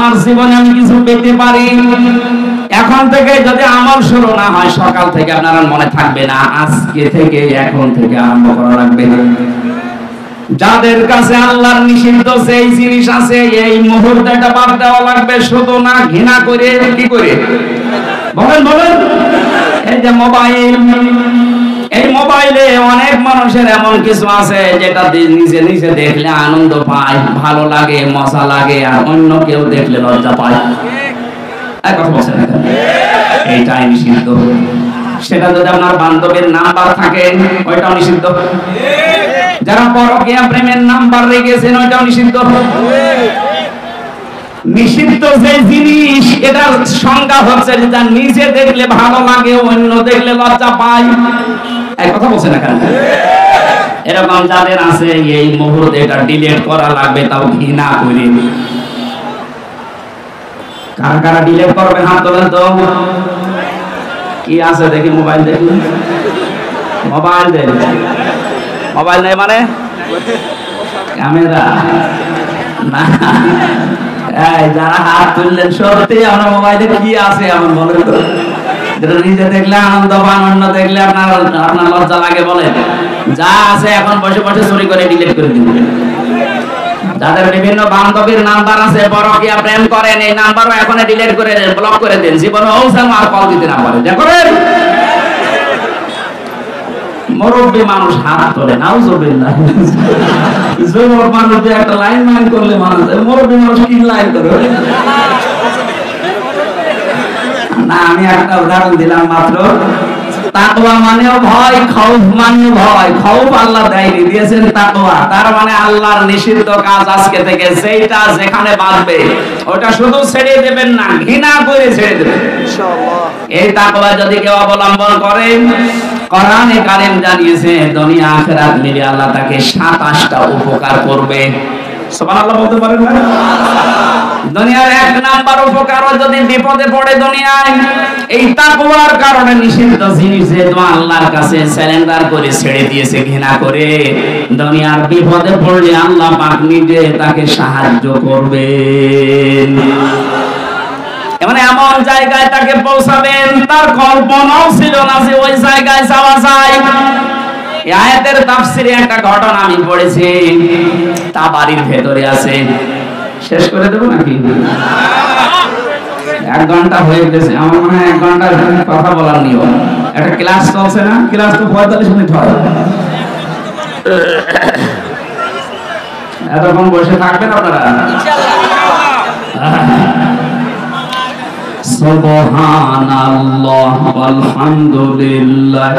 আমার জীবনে আমি কিছু পেতে পারি। এখন থেকে যদি আমল শুরু না হয়, সকাল থেকে আপনারা মনে থাকবে না, আজকে থেকে এখন থেকে আরম্ভ করা লাগবে। যাদের কাছে আল্লাহর নিষিদ্ধ সেই জিনিস আছে, এই মুহূর্তে এটা বাদ দেওয়া লাগবে। শুধু না, ঘৃণা করে, কি করে বলেন বলেন। এই যে মোবাইল, এই মোবাইলে অনেক মানুষের এমন কিছু আছে যেটা নিজে নিজে দেখলে আনন্দ পায়, ভালো লাগে, মজা লাগে, আর অন্য কেউ দেখলে লজ্জা পায়। এক কথা বলছেন, এইটাই নিষিদ্ধ। সেটা যদি আপনার বান্ধবীর নাম্বার থাকে, ওইটাও নিষিদ্ধ। যারা পরকীয়া প্রেমের নাম্বার রেখেছেন, ওইটাও নিষিদ্ধ। নিষিদ্ধ যে জিনিস, এটার সংজ্ঞা হচ্ছে যে যা নিজে দেখলে ভালো লাগে, অন্য দেখলে লজ্জা পায়। এক কথা বলছেন না কেন? এরকম যাদের আছে, এই মুহূর্তে এটা ডিলিট করা লাগবে, তাও ঘৃণা করে। কারা কারা ডিলিট করবেন হাত তোলেন তো। কি আছে দেখি, মোবাইল দেখুন। মোবাইল দেন, মোবাইল নেই মানে ক্যামেরা না। যারা হাত তুললেন, সত্যি আমরা মোবাইলে কি আছে এমন বলেন তো, যেটা নিজে দেখলে আনন্দ পান, অন্য দেখলে আপনার লজ্জা লাগে? বলেন, যা আছে এখন বসে বসে চুরি করে ডিলিট করে দিন। যাদের বিভিন্ন বান্ধবীর নাম্বার আছে, পরকীয়া প্রেম করেন, এই নাম্বারও এখন ডিলিট করে দেন, ব্লক করে দেন। জীবনে আর কল দিতে না পারে, দেখবেন। মুরব্বী মানুষ হাত তোলে, নাউজুবিল্লাহ। যুবক মানুষ একটা লাইন মান করলে মানুষ, মুরব্বী মানুষ কি লাইন করে না। আমি একটা উদাহরণ দিলাম মাত্র। তাকওয়া মানেও ভয়, খৌফ মানে ভয়। খৌফ আল্লাহ দেয়নি, দিয়েছেন তাকওয়া। তার মানে আল্লাহর নিষিদ্ধ কাজ আজকে থেকে যেটা যেখানে বাঁধবে, ওটা শুধু ছেড়ে দেবেন না, ঘৃণা করে ছেড়ে দেবেন ইনশাআল্লাহ। এই তাকওয়া যদি কেউ অবলম্বন করে, কোরআনে কারীম জানিয়েছে দুনিয়া আখিরাত মিলে আল্লাহ তাকে 27টা উপকার করবে। সুবহানাল্লাহ বলতে পারেন না? দুনিয়ার এক নাম্বার উপকার, যদি বিপদে পড়ে দুনিয়ায়, এই তাকওয়ার কারণে নিষিদ্ধ জিনিস যেহেতু আল্লাহর কাছে সারেন্ডার করে ছেড়ে দিয়েছে ঘৃণা করে, দুনিয়ার বিপদে পড়লে আল্লাহ পাক নিজে তাকে সাহায্য করবেন। মানে এমন জায়গায় তাকে পৌঁছাবেন, তার কল্পনাও ছিল না যে ওই জায়গায় যাওয়া যায়। এই আয়াতের তাফসিরে একটা ঘটনা আমি পড়েছি, তা বাড়ির ভেতরে আছে। শেষ করে দেবো নাকি? 1 ঘন্টা হয়ে গেছে, আমার মনে হয় 1 ঘন্টার কথা বলার নিয়ম। একটা ক্লাস চলছে না, ক্লাস তো 45 মিনিট হয়। এতক্ষণ বসে থাকবেন আপনারা ইনশাআল্লাহ। সুবহানাল্লাহ ওয়ালহামদুলিল্লাহ।